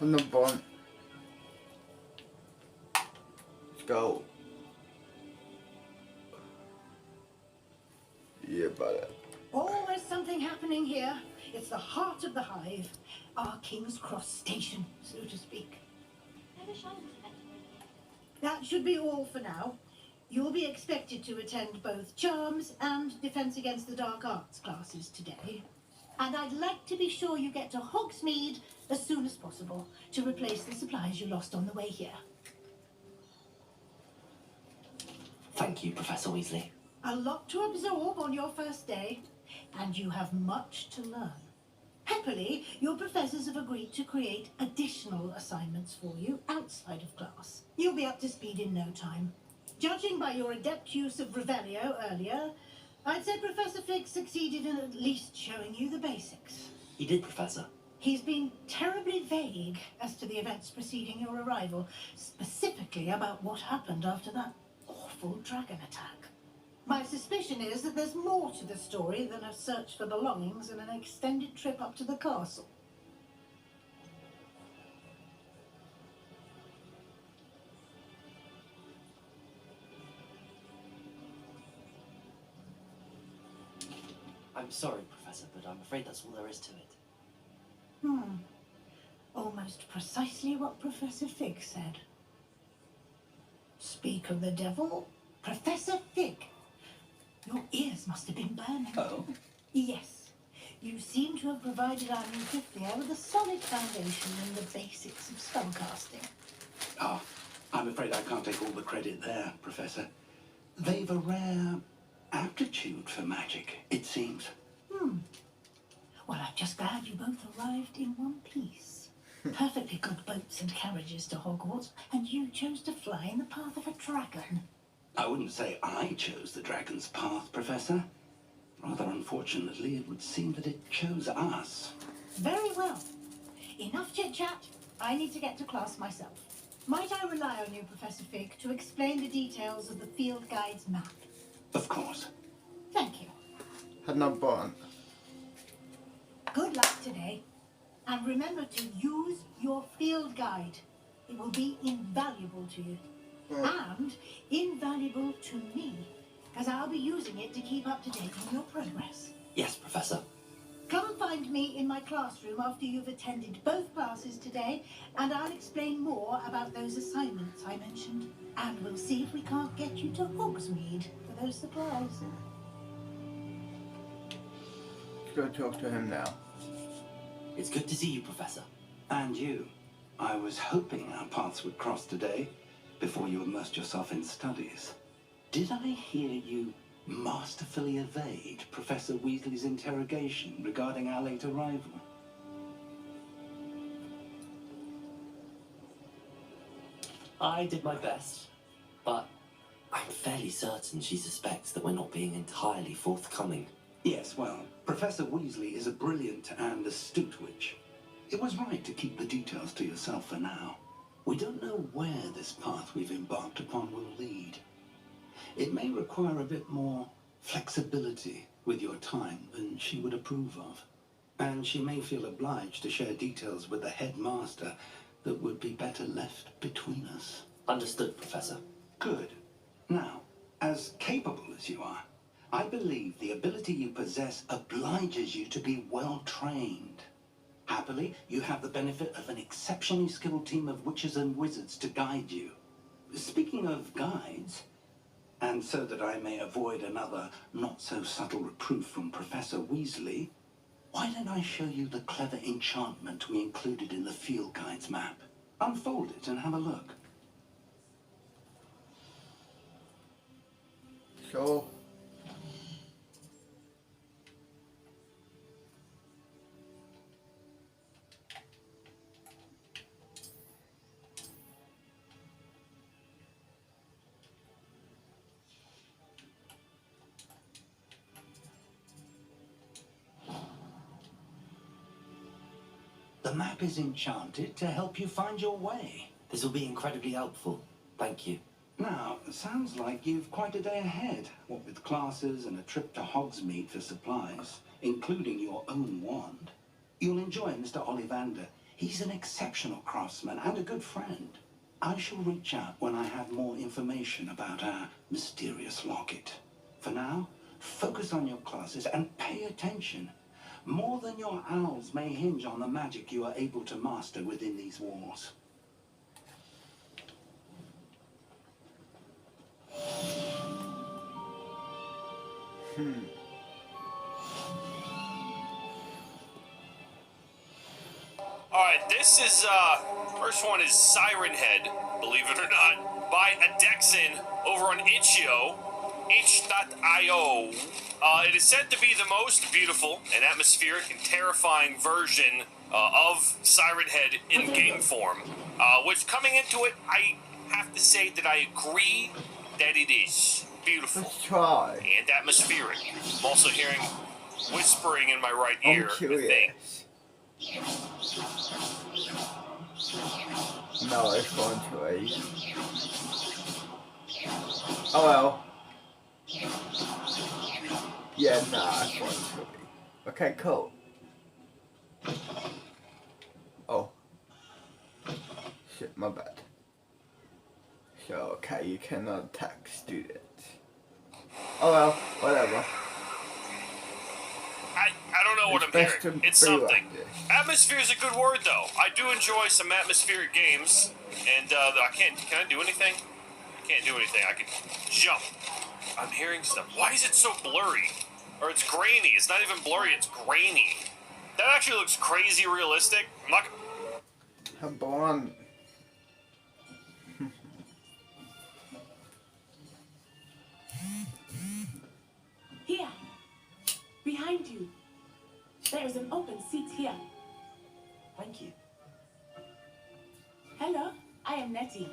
Hanno buon. Let's go. Yeah, buddy. Always something happening here. It's the heart of the hive. Our King's Cross station, so to speak. That should be all for now. You'll be expected to attend both Charms and Defense Against the Dark Arts classes today. And I'd like to be sure you get to Hogsmeade as soon as possible to replace the supplies you lost on the way here. Thank you, Professor Weasley. A lot to absorb on your first day, and you have much to learn. Happily, your professors have agreed to create additional assignments for you outside of class. You'll be up to speed in no time. Judging by your adept use of Revelio earlier, I'd say Professor Fig succeeded in at least showing you the basics. He did, Professor. He's been terribly vague as to the events preceding your arrival, specifically about what happened after that awful dragon attack. My suspicion is that there's more to the story than a search for belongings and an extended trip up to the castle. I'm sorry, Professor, but I'm afraid that's all there is to it. Almost precisely what Professor Fig said. Speak of the devil, Professor Fig. Your ears must have been burning. Oh? Yes. You seem to have provided our new fifth year with a solid foundation in the basics of spellcasting. Ah, I'm afraid I can't take all the credit there, Professor. They've a rare aptitude for magic, it seems. Well, I'm just glad you both arrived in one piece. Perfectly good boats and carriages to Hogwarts, and you chose to fly in the path of a dragon. I wouldn't say I chose the dragon's path, Professor. Rather unfortunately, it would seem that it chose us. Very well. Enough chit-chat. I need to get to class myself. Might I rely on you, Professor Fig, to explain the details of the field guide's map? Of course. Thank you. Hanno buon. Good luck today. And remember to use your field guide. It will be invaluable to you. And invaluable to me, as I'll be using it to keep up to date on your progress. Yes, Professor. Come and find me in my classroom after you've attended both classes today, and I'll explain more about those assignments I mentioned. And we'll see if we can't get you to Hogsmeade for those supplies. Let's go talk to him now. It's good to see you, Professor. And you. I was hoping our paths would cross today, before you immersed yourself in studies. Did I hear you masterfully evade Professor Weasley's interrogation regarding our late arrival? I did my best, but I'm fairly certain she suspects that we're not being entirely forthcoming. Yes, well, Professor Weasley is a brilliant and astute witch. It was right to keep the details to yourself for now. We don't know where this path we've embarked upon will lead. It may require a bit more flexibility with your time than she would approve of. And she may feel obliged to share details with the headmaster that would be better left between us. Understood, Professor. Good. Now, as capable as you are, I believe the ability you possess obliges you to be well trained. Happily, you have the benefit of an exceptionally skilled team of witches and wizards to guide you. Speaking of guides, and so that I may avoid another not-so-subtle reproof from Professor Weasley, why don't I show you the clever enchantment we included in the field guide's map? Unfold it and have a look. So, The map is enchanted to help you find your way. This will be incredibly helpful. Thank you. Now, sounds like you've quite a day ahead, what with classes and a trip to Hogsmeade for supplies, including your own wand. You'll enjoy Mr. Ollivander. He's an exceptional craftsman and a good friend. I shall reach out when I have more information about our mysterious locket. For now, focus on your classes and pay attention. More than your owls may hinge on the magic you are able to master within these walls. Alright, this is, first one is Siren Head, believe it or not, by Adexin over on itch.io. itch.io. It is said to be the most beautiful and atmospheric and terrifying version of Siren Head in game form. Which, coming into it, I have to say that I agree that it is beautiful Let's try. and atmospheric. I'm also hearing whispering in my right I'm ear. I think. curious. No, it's going to eat. Oh well. Yeah, nah, it's going to eat. Okay, cool. Oh. Shit, my bad. So, okay, you cannot attack students. Oh well, whatever. I don't know what It's I'm best hearing. to It's be like something. this. Atmosphere is a good word, though. I do enjoy some atmospheric games, and I can't. Can I do anything? I can't do anything. I can jump. I'm hearing stuff. Why is it so blurry? Or it's grainy. It's not even blurry. It's grainy. That actually looks crazy realistic. I'm not. Come on. Here, behind you. There is an open seat here. Thank you. Hello, I am Nettie.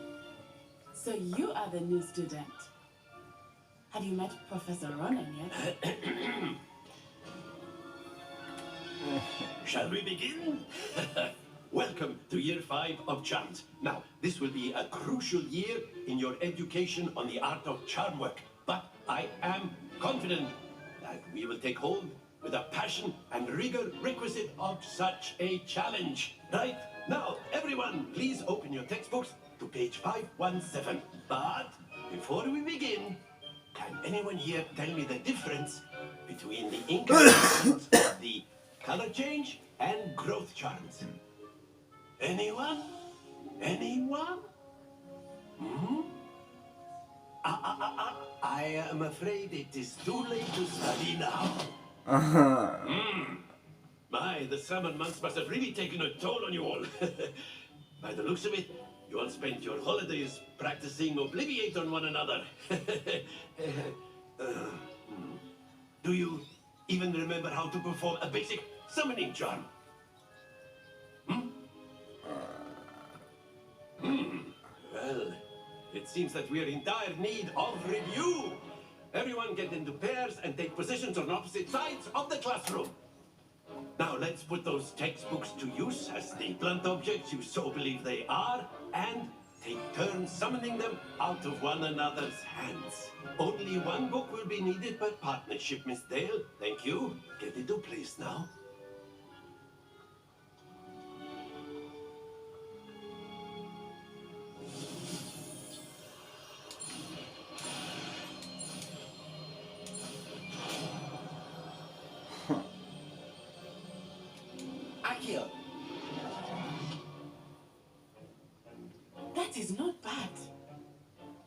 So you are the new student. Have you met Professor Ronan yet? Shall we begin? Welcome to year 5 of charms. Now, this will be a crucial year in your education on the art of charm work. But I am confident that we will take hold with the passion and rigor requisite of such a challenge. Right? Now, everyone, please open your textbooks to page 517. But before we begin, can anyone here tell me the difference between the incantations of the color change and growth charms? Anyone? Anyone? Hmm? I am afraid it is too late to study now. My, the summer months must have really taken a toll on you all. By the looks of it, you all spent your holidays practicing Obliviate on one another. Do you even remember how to perform a basic summoning charm? Well, it seems that we are in dire need of review. Everyone get into pairs and take positions on opposite sides of the classroom. Now let's put those textbooks to use as the blunt objects you so believe they are, and take turns summoning them out of one another's hands. Only one book will be needed per partnership, Miss Dale. Thank you. Get into place now. Akio! That is not bad.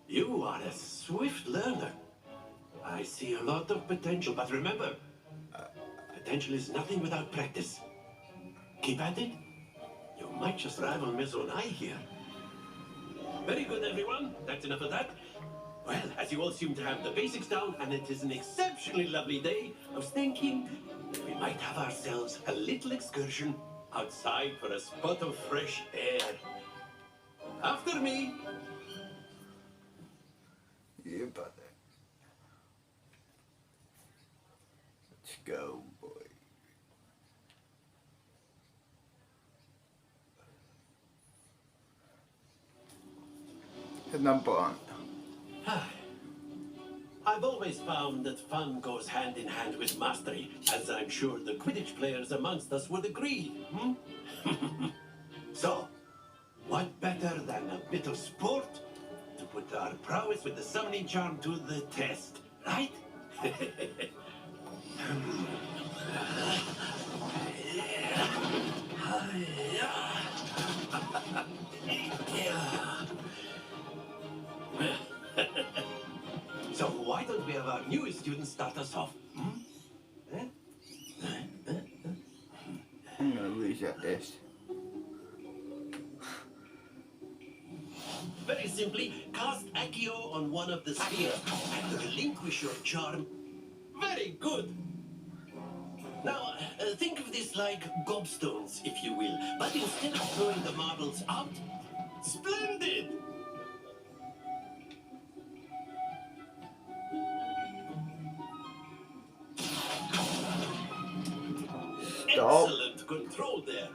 You are a swift learner. I see a lot of potential, but remember, potential is nothing without practice. Keep at it. You might just rival Miss Onai here. Very good, everyone. That's enough of that. Well, as you all seem to have the basics down, and it is an exceptionally lovely day, I was thinking that we might have ourselves a little excursion outside for a spot of fresh air. After me. You brother. Let's go, boy. The number one. I've always found that fun goes hand in hand with mastery, as I'm sure the Quidditch players amongst us would agree. bit of sport to put our prowess with the summoning charm to the test, right? So why don't we have our newest student start us off? I'm gonna reset this. Very simply, cast Accio on one of the spheres and relinquish your charm. Very good. Now, think of this like gobstones, if you will, but instead of throwing the marbles out, splendid! Stop. Excellent control there.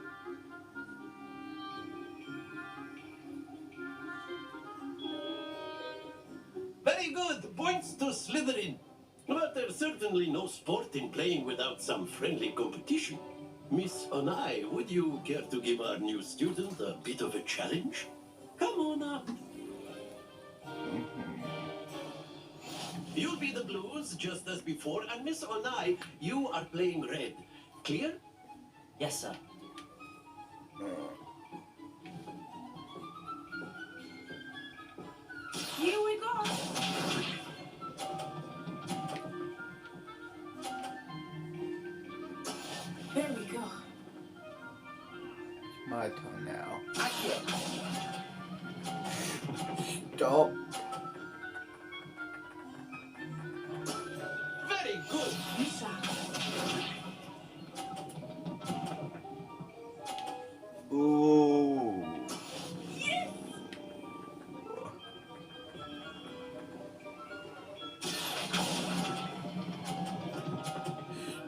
Very good. Points to Slytherin. But there's certainly no sport in playing without some friendly competition. Miss Onai, would you care to give our new student a bit of a challenge? Come on up. You'll be the blues just as before, and Miss Onai, you are playing red. Clear? Yes, sir. Here we go. There we go. My turn now. Accio. Stop. Very good. Misha. Ooh.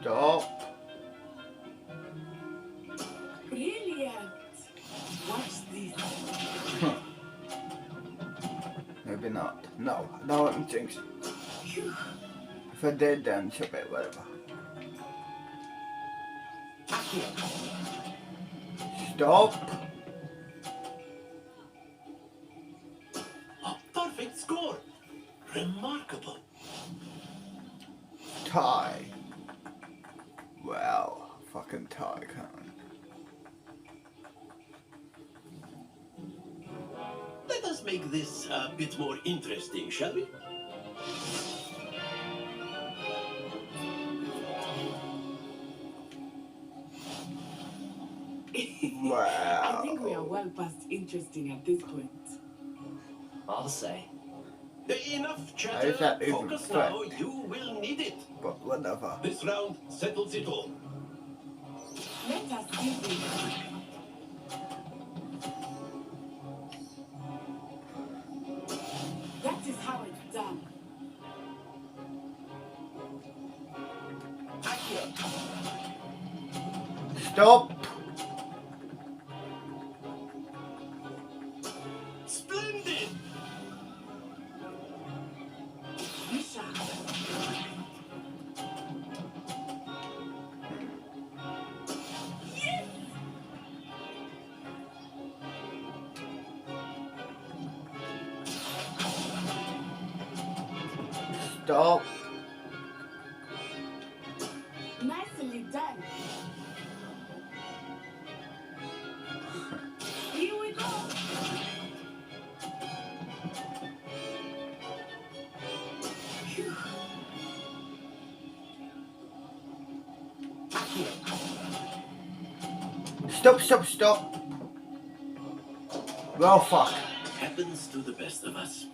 Stop. Brilliant. Watch this. Maybe not. No, I don't want to jinx it. Phew. If I did, then it's okay, whatever. Stop. A perfect score. Remarkable. Tie. Well, fucking tie, can't Let us make this a bit more interesting, shall we? I think we are well past interesting at this point. I'll say. Enough Is chatter. that even Focus correct? now. You will need it. But whatever. This round settles it all. Let us see this. That is how it's done. Stop. Splendid. Misha. Stop. Nicely done. Here we go. Phew. Stop. Well, fuck. Happens to the best of us.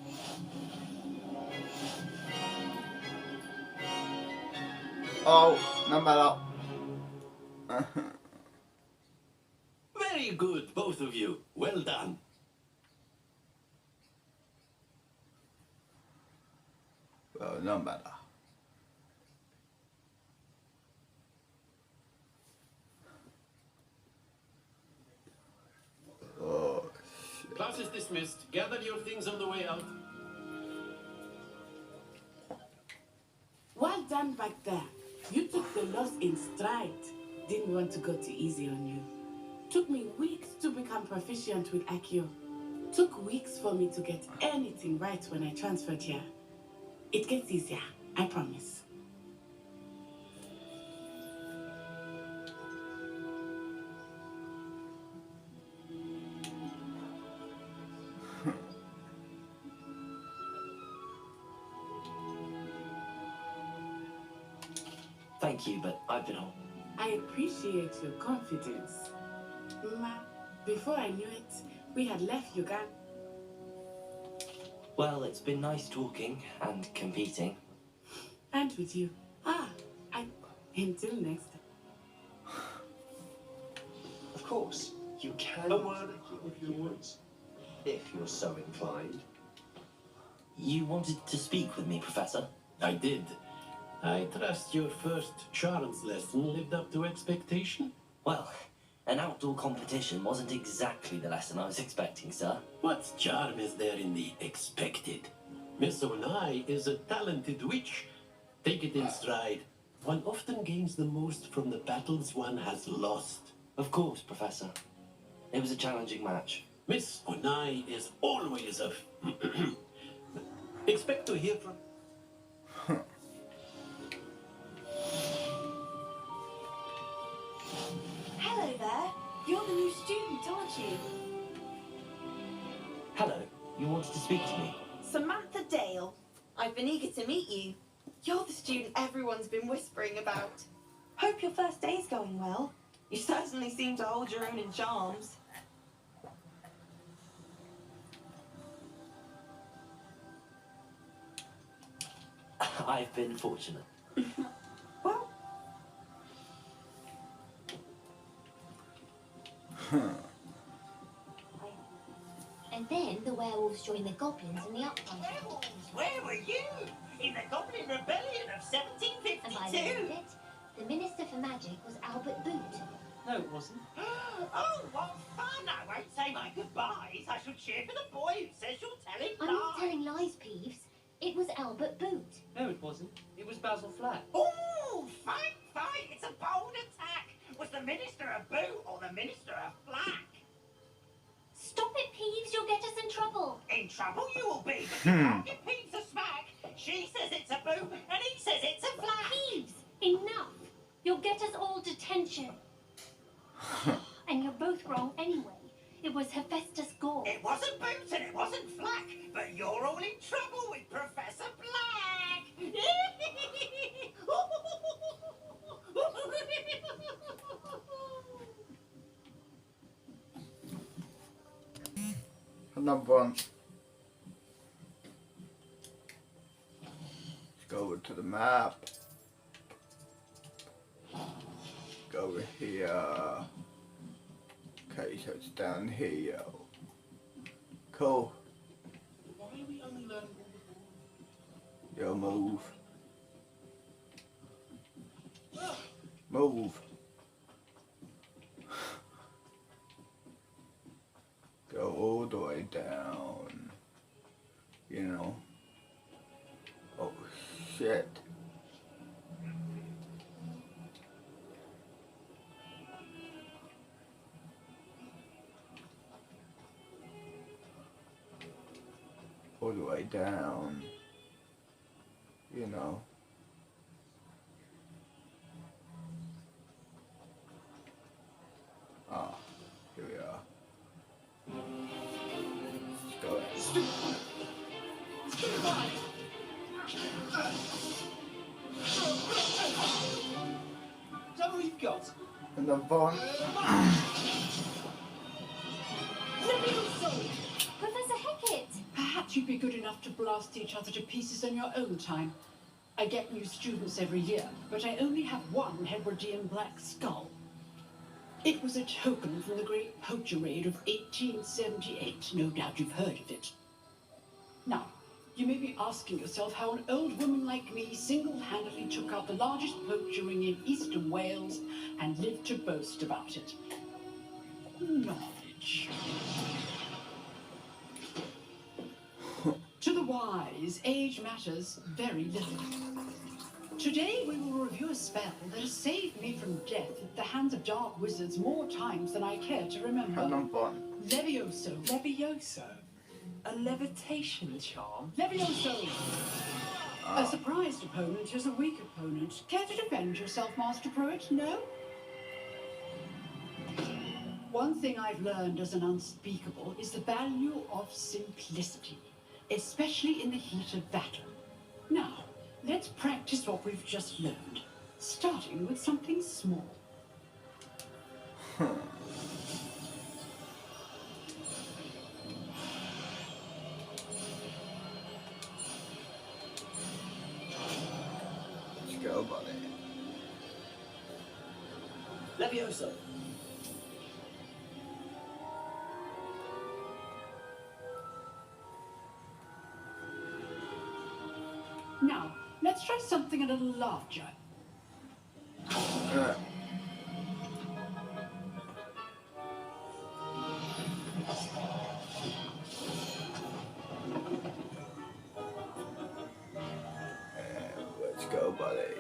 Oh, no matter. Very good, both of you. Well done. Well, no matter. Oh, shit. Class is dismissed. Gather your things on the way out. Well done back there. You took the loss in stride. Didn't want to go too easy on you. Took me weeks to become proficient with Accio. Took weeks for me to get anything right when I transferred here. It gets easier, I promise. Thank you, but I've been on. I appreciate your confidence. Ma, before I knew it, we had left Uganda. Well, it's been nice talking and competing. And with you. Until next time. Of course, you can. A word if you would. If you're so inclined. You wanted to speak with me, Professor? I did. I trust your first charms lesson lived up to expectation. Well, an outdoor competition wasn't exactly the lesson I was expecting, sir. What charm is there in the expected? Miss Onai is a talented witch. Take it in stride. One often gains the most from the battles one has lost. Of course, Professor. It was a challenging match. Miss Onai is always a... Expect to hear from... Hello there. You're the new student, aren't you? Hello, you wanted to speak to me? Samantha Dale. I've been eager to meet you. You're the student everyone's been whispering about. Hope your first day's going well. You certainly seem to hold your own in charms. I've been fortunate. Well, And then the werewolves joined the goblins in the uprising. Werewolves, where were you? In the Goblin Rebellion of And by the end of 1752? it, the Minister for Magic was Albert Boot. No, it wasn't. Oh, what fun! I won't say my goodbyes. I shall cheer for the boy who says you're telling I'm not telling lies, Peeves. It was Albert Boot. No, it wasn't. It was Basil Flack. Oh, fight! It's a bold attack. Was the Minister a Boot or the Minister a Flack? Stop it, Peeves. You'll get us in trouble. In trouble you will be, but you can't give Peeves a smack. She says it's a Boot and he says it's a Flack. Peeves, enough. You'll get us all detention. And you're both wrong anyway. It was Hephaestus Gore. It wasn't Boot and it wasn't Flack, but you're all in trouble with Professor Black. Another one. Let's go over to the map. Go over here. Okay, so it's down here. Cool. Yo, move. Move. Go all the way down. You know. Oh, shit. All the way down. You know. Ah, here we are. Let's go. Is that what you've got? And the bomb. Professor Hecat! Perhaps you'd be good enough to blast each other to pieces in your own time. I get new students every year, but I only have one Hebridean black skull. It was a token from the Great Poacher Raid of 1878. No doubt you've heard of it. Now, you may be asking yourself how an old woman like me single-handedly took out the largest poacher ring in eastern Wales and lived to boast about it. Knowledge. To the wise, age matters very little. Today we will review a spell that has saved me from death at the hands of dark wizards more times than I care to remember. Levioso. Levioso? A levitation charm? Levioso! A surprised opponent is a weak opponent. Care to defend yourself, Master Pruitt? No? One thing I've learned as an unspeakable is the value of simplicity, especially in the heat of battle. Now, let's practice what we've just learned, starting with something small. Let's go, buddy. Levioso. Now, let's try something a little larger. Let's go, buddy.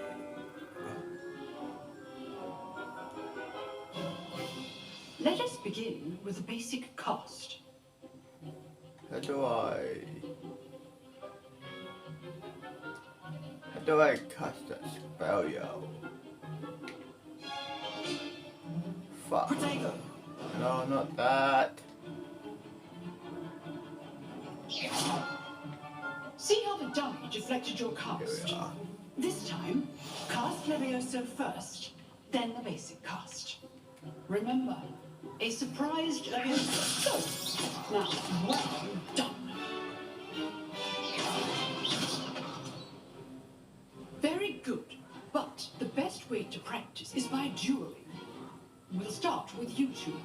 Let us begin with a basic cast. How do I cast that spell, yo? Fuck. Protego. No, not that. See how the dummy deflected your cast? This time, cast Levioso first, then the basic cast. Remember, a surprised Levioso. So, now, well done. Very good, but the best way to practice is by dueling. We'll start with you two.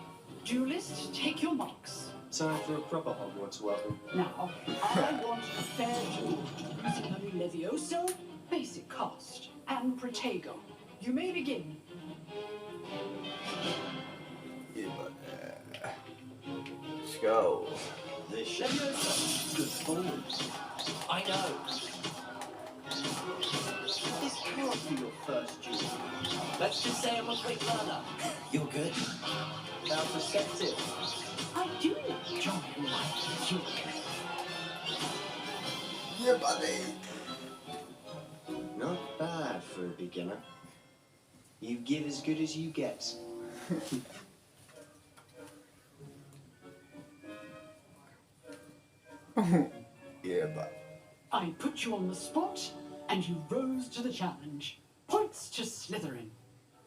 Duelists, take your marks. Time for a proper Hogwarts welcome. Now, I want a fair duel using only Levioso, basic cast, and Protego. You may begin. Yeah, let's go. This should be good performance. I know. This can't be your first duel. Let's just say I'm a quick learner. You're good. Now perspective. I do enjoy life duel. Yeah, buddy. Not bad for a beginner. You give as good as you get. Yeah, buddy. I put you on the spot, and you rose to the challenge. Points to Slytherin.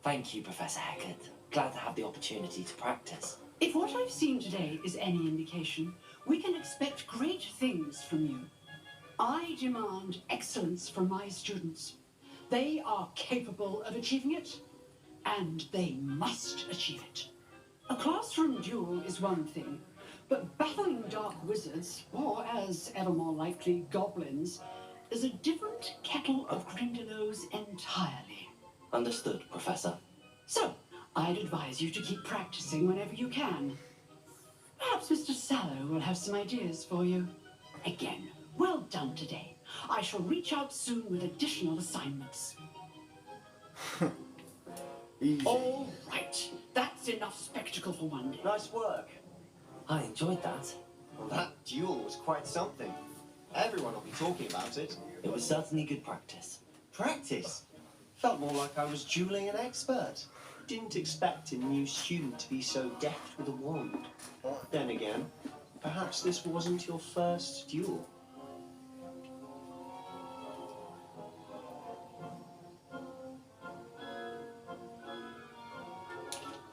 Thank you, Professor Hecat. Glad to have the opportunity to practice. If what I've seen today is any indication, we can expect great things from you. I demand excellence from my students. They are capable of achieving it, and they must achieve it. A classroom duel is one thing, but battling dark wizards, or as ever more likely, goblins, is a different kettle of Grindylows entirely. Understood, Professor. So, I'd advise you to keep practicing whenever you can. Perhaps Mr. Sallow will have some ideas for you. Again, well done today. I shall reach out soon with additional assignments. Easy. All right, that's enough spectacle for one day. Nice work. I enjoyed that. Well, that duel was quite something. Everyone will be talking about it. It was certainly good practice. Practice? Felt more like I was dueling an expert. Didn't expect a new student to be so deft with a wand. Then again, perhaps this wasn't your first duel.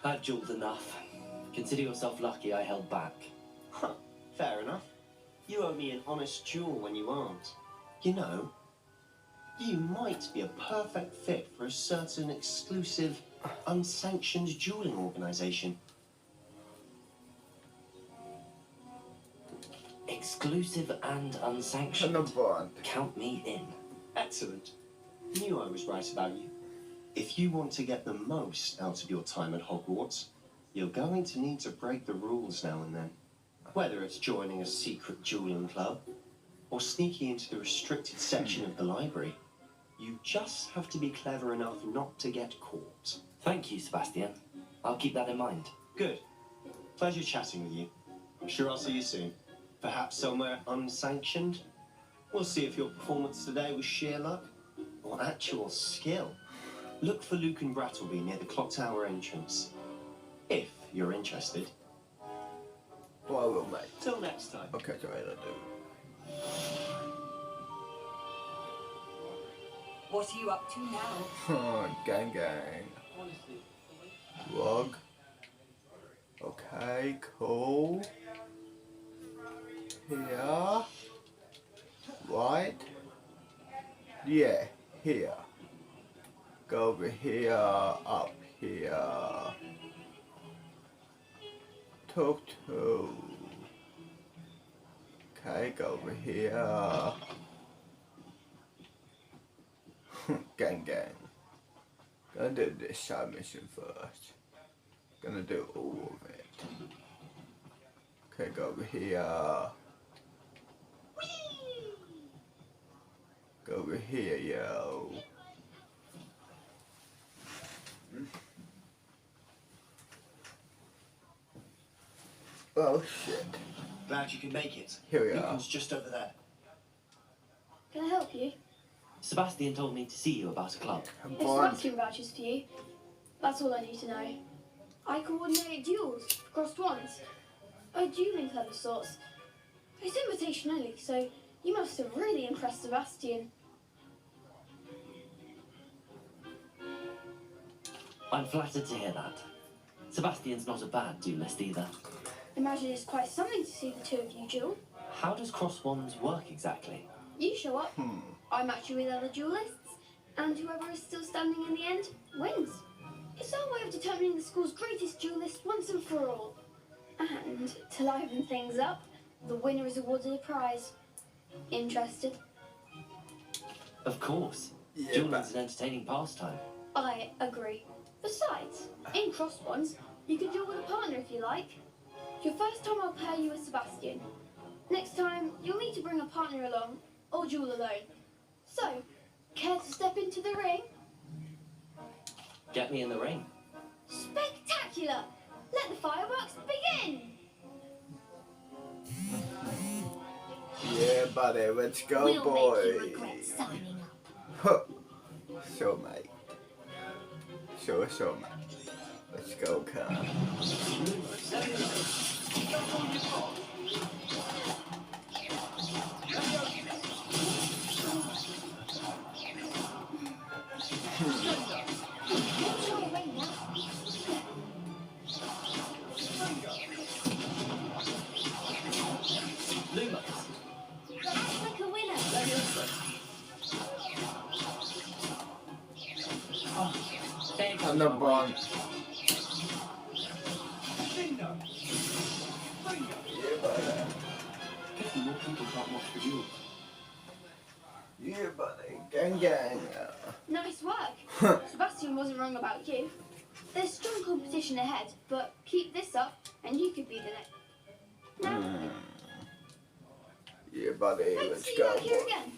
I've dueled enough. Consider yourself lucky I held back. Huh, fair enough. You owe me an honest duel when you aren't. You know, you might be a perfect fit for a certain exclusive, unsanctioned dueling organization. Exclusive and unsanctioned. Count me in. Excellent. Knew I was right about you. If you want to get the most out of your time at Hogwarts, you're going to need to break the rules now and then. Whether it's joining a secret dueling club, or sneaking into the restricted section of the library. You just have to be clever enough not to get caught. Thank you, Sebastian. I'll keep that in mind. Good. Pleasure chatting with you. I'm sure I'll see you soon. Perhaps somewhere unsanctioned? We'll see if your performance today was sheer luck or actual skill. Look for Luke and Brattleby near the clock tower entrance. If you're interested. Well, I will, mate. Till next time. Okay, sorry, I do. What are you up to now? Gang gang. Log. Okay, cool. Here. Right. Yeah, here. Go over here, up here. Talk to. Okay, go over here. Gang gang. Gonna do this side mission first. Gonna do all of it. Okay, go over here. Go over here, yo. Oh shit. Glad you can make it. Here we are. Lucan's just over there. Can I help you? Sebastian told me to see you about a club. If Sebastian vouches for you, that's all I need to know. I coordinate duels, crossed ones, a dueling club of sorts. It's invitation only, so you must have really impressed Sebastian. I'm flattered to hear that. Sebastian's not a bad duelist either. Imagine it's quite something to see the two of you duel. How does cross wands work exactly? You show up, I match you with other duelists, and whoever is still standing in the end wins. It's our way of determining the school's greatest duelist once and for all. And to liven things up, the winner is awarded a prize. Interested? Of course. Yeah, Dueling's an entertaining pastime. I agree. Besides, in cross ones, you can duel with a partner if you like. Your first time I'll pair you with Sebastian. Next time, you'll need to bring a partner along, or duel alone. So, care to step into the ring? Get me in the ring. Spectacular! Let the fireworks begin! Yeah, buddy, let's go, We'll boy. make you regret signing up. Huh. So, mate. So, mate. Let's go, Khan. Lumos. Act like a winner. There goes And the my bond. wager. Yeah, buddy. Guess more people can't watch the duels. Yeah, buddy. Gang, gang. Nice work. Sebastian wasn't wrong about you. There's strong competition ahead, but keep this up and you could be the next. Now, Yeah, buddy. hope to Let's see you go, back here boy. again.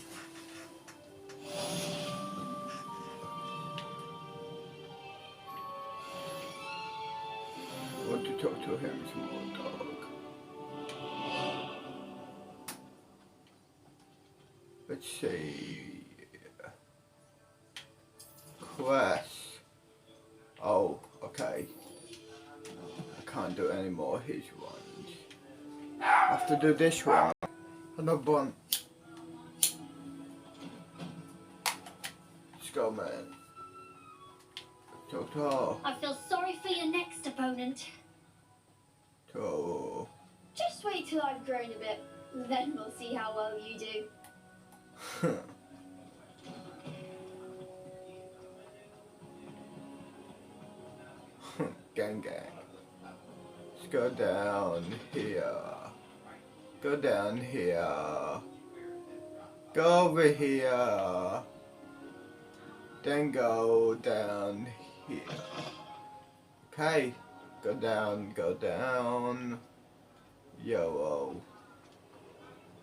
Want to talk to him some more, dog. Let's see. Quest. Oh, okay. I can't do any more of his ones. I have to do this one. Another one. Let's go, man. Talk. I feel sorry for your next opponent. Just wait till I've grown a bit, then we'll see how well you do. Gang gang. Let's go down here. Go down here. Go over here. Then go down here. Okay. Go down, go down. Yo.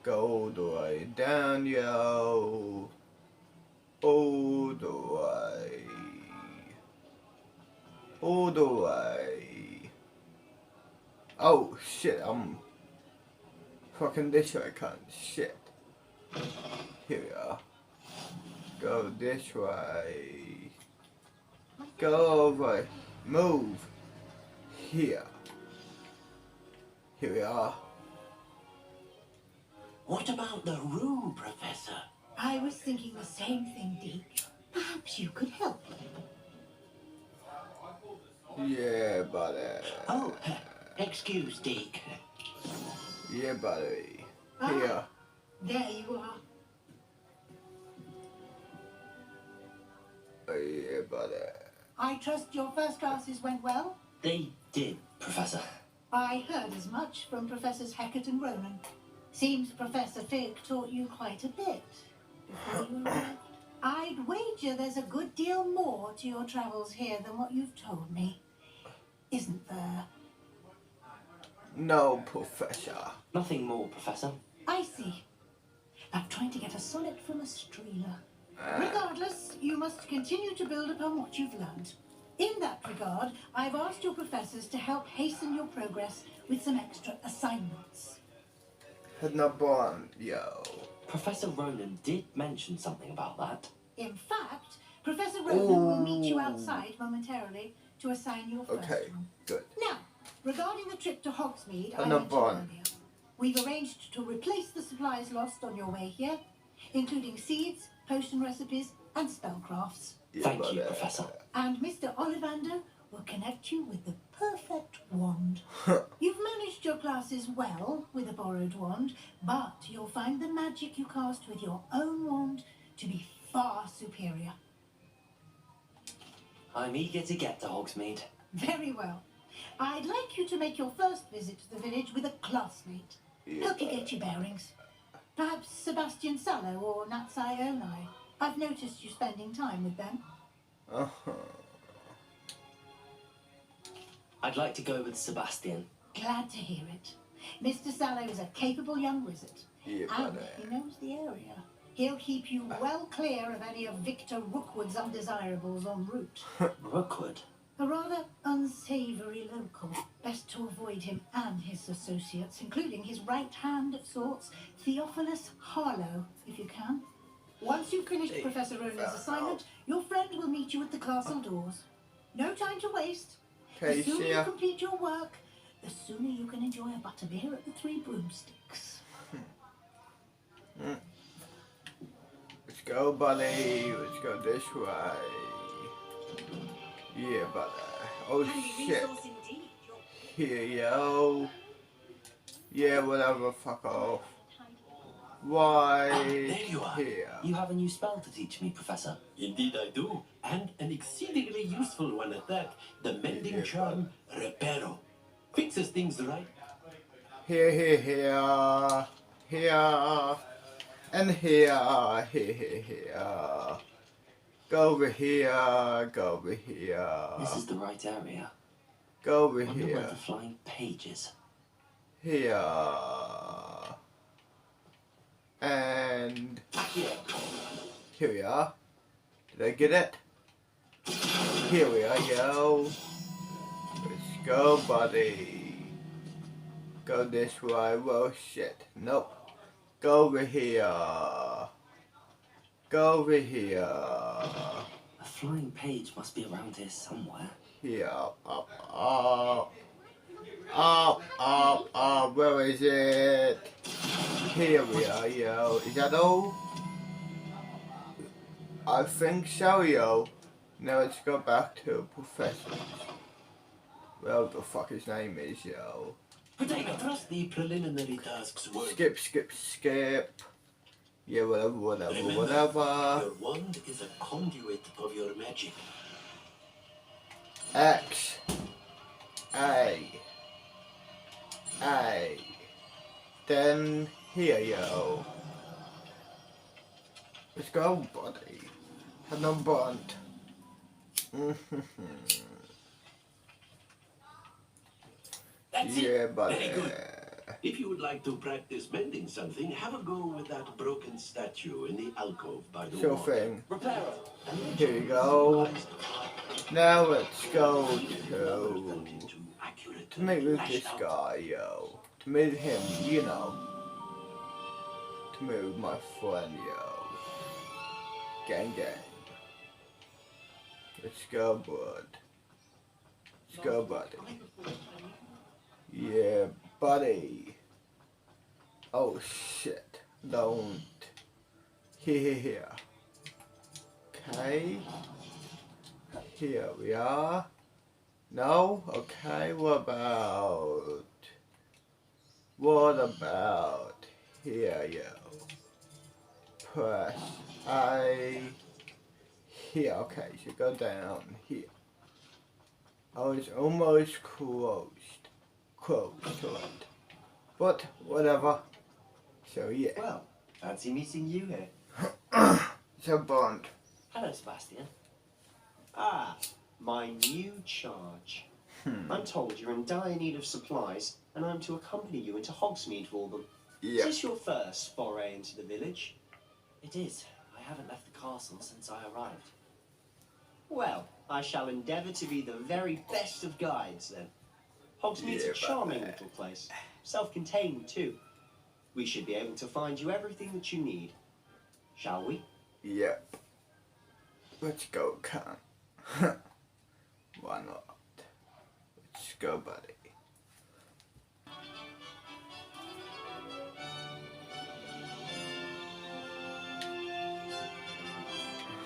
Go all the way down, yo. All the way. All the way. Oh shit, I'm fucking this way, cunt. Shit. Here we are. Go this way. Go over. Move. Here. Here we are. What about the room, Professor? I was thinking the same thing, Deke. Perhaps you could help. Yeah, buddy. Oh, excuse, Deke. Yeah, buddy. Ah. Here. There you are. Yeah, buddy. I trust your first classes went well? They did, Professor. I heard as much from Professors Hecat and Ronan. Seems Professor Fig taught you quite a bit before you arrived. I'd wager there's a good deal more to your travels here than what you've told me. Isn't there? No, Professor. Nothing more, Professor. I see. I'm trying to get a sonnet from a streeler. Regardless, you must continue to build upon what you've learned. In that regard, I've asked your professors to help hasten your progress with some extra assignments. Had no bond, yo. Professor Ronan did mention something about that. In fact, Professor Ronan will meet you outside momentarily to assign your first Okay, one. good. Now, regarding the trip to Hogsmeade, I No mentioned bond. earlier, we've arranged to replace the supplies lost on your way here, including seeds, potion recipes, and spellcrafts. Thank you, Professor. And Mr. Ollivander will connect you with the perfect wand. You've managed your classes well with a borrowed wand, but you'll find the magic you cast with your own wand to be far superior. I'm eager to get to Hogsmeade. Very well. I'd like you to make your first visit to the village with a classmate. Help you get your bearings. Perhaps Sebastian Sallow or Natsai Onai. I've noticed you spending time with them. I'd like to go with Sebastian. Glad to hear it. Mr. Sallow is a capable young wizard. Yeah, And buddy. he knows the area. He'll keep you well clear of any of Victor Rookwood's undesirables en route. Rookwood? A rather unsavoury local. Best to avoid him and his associates, including his right hand of sorts, Theophilus Harlow, if you can. Once you've finished Professor Ronan's assignment, your friend will meet you at the castle doors. No time to waste. Okay, The sooner see you ya. complete your work, the sooner you can enjoy a butterbeer at the Three Broomsticks. Let's go, buddy. Let's go this way. Yeah, buddy. Oh shit. Here, yo. Yeah, whatever. Fuck off. Why There you are. here? You have a new spell to teach me, Professor. Indeed I do, and an exceedingly useful one at that. The mending charm, Reparo. Fixes things right. Here, here, here. Here. And here. Here. Go over here. Go over here. This is the right area. Go over Wonder where here. the flying page is. Here. And here we are. Did I get it? Here we are, yo. Let's go, buddy. Go this way. Well, shit. Nope. Go over here. Go over here. A flying page must be around here somewhere. Here. Up. Where is it? Here we are, yo. Is that all? I think so, yo. Now let's go back to Professor. Well, the fuck his name is, yo. But I trust the preliminary tasks work. Skip. Yeah, whatever. Your wand is a conduit of your magic. X. A. Then here, yo. Let's go, buddy. Have no bond. That's Yeah, it. buddy. Very good. If you would like to practice mending something, have a go with that broken statue in the alcove by the Sure wall. thing. Reparo. Here you go. Now let's go to meet with this guy, yo. To meet him, you know. To meet with my friend, yo. Gang gang. Let's go, bud. Let's go, buddy. Yeah, buddy. Oh shit. Don't. Here. Okay. Here we are. No? Okay, what about here, yo? Press A. Here, okay, so go down here. I was almost close to it. But, whatever. So, yeah. Well, fancy meeting you here. So, Bond. Hello, Sebastian. Ah, my new charge. I'm told you're in dire need of supplies, and I'm to accompany you into Hogsmeade for them. Yep. Is this your first foray into the village? It is. I haven't left the castle since I arrived. Well, I shall endeavour to be the very best of guides, then. Hogsmeade's Yeah, a charming little place. Self-contained, too. We should be able to find you everything that you need. Shall we? Yep. Let's go, Khan. Why not? Let's go, buddy.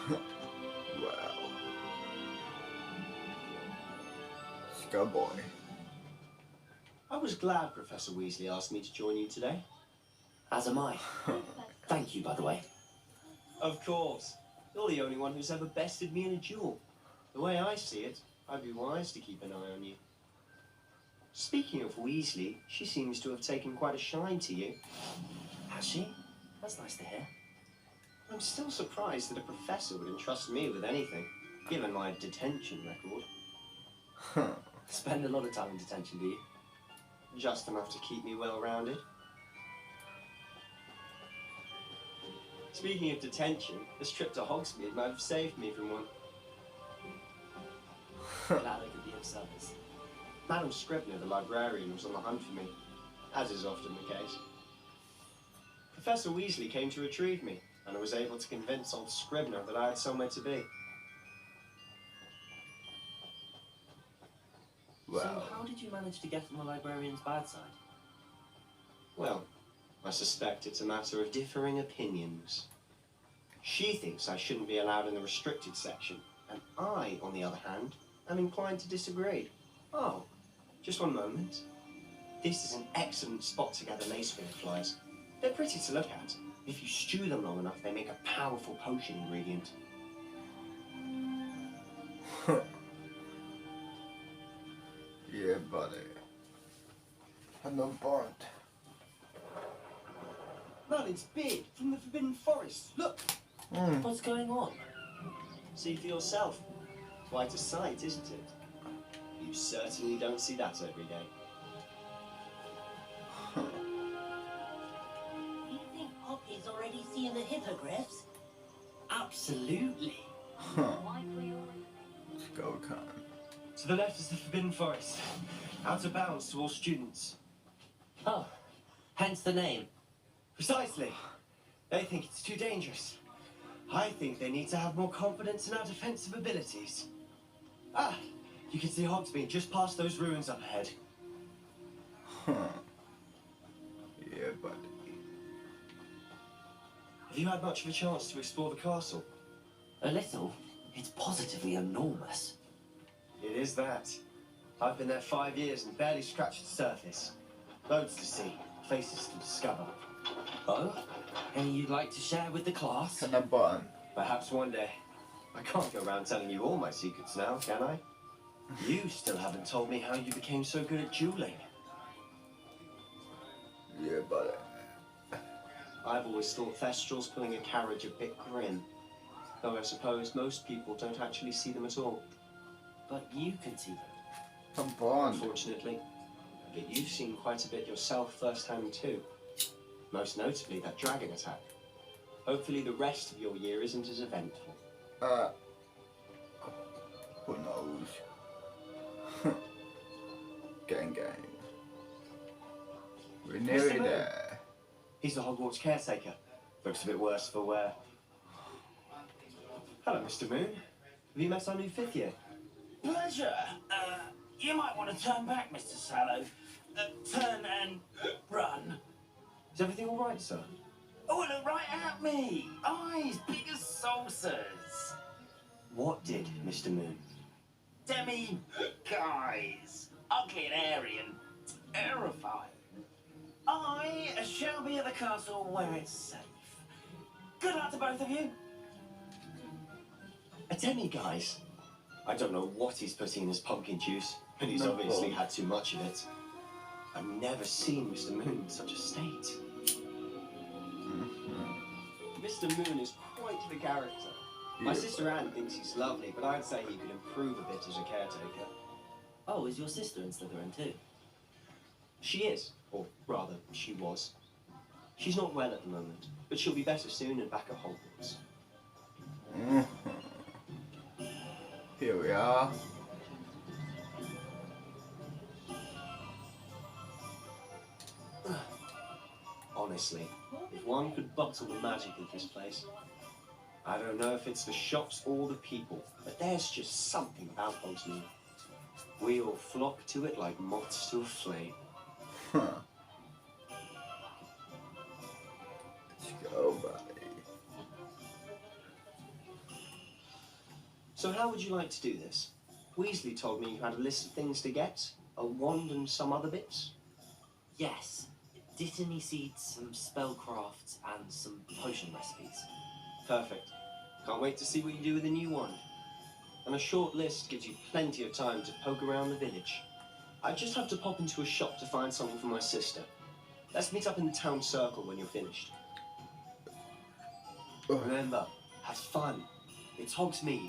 Wow. Let's go, boy. I was glad Professor Weasley asked me to join you today. As am I. Thank you, by the way. Of course. You're the only one who's ever bested me in a duel. The way I see it, I'd be wise to keep an eye on you. Speaking of Weasley, she seems to have taken quite a shine to you. Has she? That's nice to hear. I'm still surprised that a professor would entrust me with anything, given my detention record. Spend a lot of time in detention, do you? Just enough to keep me well-rounded. Speaking of detention, this trip to Hogsmeade might have saved me from one. Glad I could be of service. Madam Scribner, the librarian, was on the hunt for me, as is often the case. Professor Weasley came to retrieve me, and I was able to convince old Scribner that I had somewhere to be. So how did you manage to get on the librarian's bad side? Well, I suspect it's a matter of differing opinions. She thinks I shouldn't be allowed in the restricted section, and I, on the other hand, am inclined to disagree. Oh, just one moment. This is an excellent spot to gather lacefield flies. They're pretty to look at. If you stew them long enough, they make a powerful potion ingredient. Yeah, buddy. Hello, Bond. Merlin's beard from the Forbidden Forest. Look! What's going on? See for yourself. Quite a sight, isn't it? You certainly don't see that every day. You think Poppy's already seeing the hippogriffs? Absolutely. Let's go, Khan. To the left is the Forbidden Forest. Out of bounds to all students. Oh, hence the name. Precisely. They think it's too dangerous. I think they need to have more confidence in our defensive abilities. Ah, you can see Hogsmeade just past those ruins up ahead. Yeah, buddy. Have you had much of a chance to explore the castle? A little. It's positively enormous. It is that. I've been there 5 years and barely scratched the surface. Loads to see, places to discover. Oh? Any you'd like to share with the class? Can I button? Perhaps one day. I can't go around telling you all my secrets now, can I? You still haven't told me how you became so good at dueling. Yeah, buddy. I've always thought Thestrals pulling a carriage a bit grim. Though I suppose most people don't actually see them at all. But you can see them. Come on. Unfortunately, but you've seen quite a bit yourself firsthand too. Most notably that dragon attack. Hopefully the rest of your year isn't as eventful. Who knows? Gang. We're nearly Mr. Moon. there. He's the Hogwarts caretaker. Looks a bit worse for wear. Hello, Mr. Moon. Have you met our new 5th year? Pleasure. You might want to turn back, Mr. Sallow. Turn and run. Is everything all right, sir? Oh, look right at me. Eyes big as saucers. What did, Mr. Moon? Demi guys. Ugly and airy and terrifying. I shall be at the castle where it's safe. Good luck to both of you. A demi-guise? I don't know what he's putting in his pumpkin juice, but he's No obviously problem. had too much of it. I've never seen Mr. Moon in such a state. Mr. Moon is quite the character. My Yeah. sister Anne thinks he's lovely, but I'd say he could improve a bit as a caretaker. Oh, is your sister in Slytherin too? She is, or rather, she was. She's not well at the moment, but she'll be better soon and back at Hogwarts. Here we are. Honestly, if one could bottle the magic of this place. I don't know if it's the shops or the people, but there's just something about Hogsmeade. We all flock to it like moths to a flame. Let's go, buddy. So how would you like to do this? Weasley told me you had a list of things to get, a wand and some other bits. Yes. Dittany seeds, some spellcrafts, and some potion recipes. Perfect. Can't wait to see what you do with the new wand. And a short list gives you plenty of time to poke around the village. I just have to pop into a shop to find something for my sister. Let's meet up in the town circle when you're finished. Remember, have fun. It's Hogsmeade.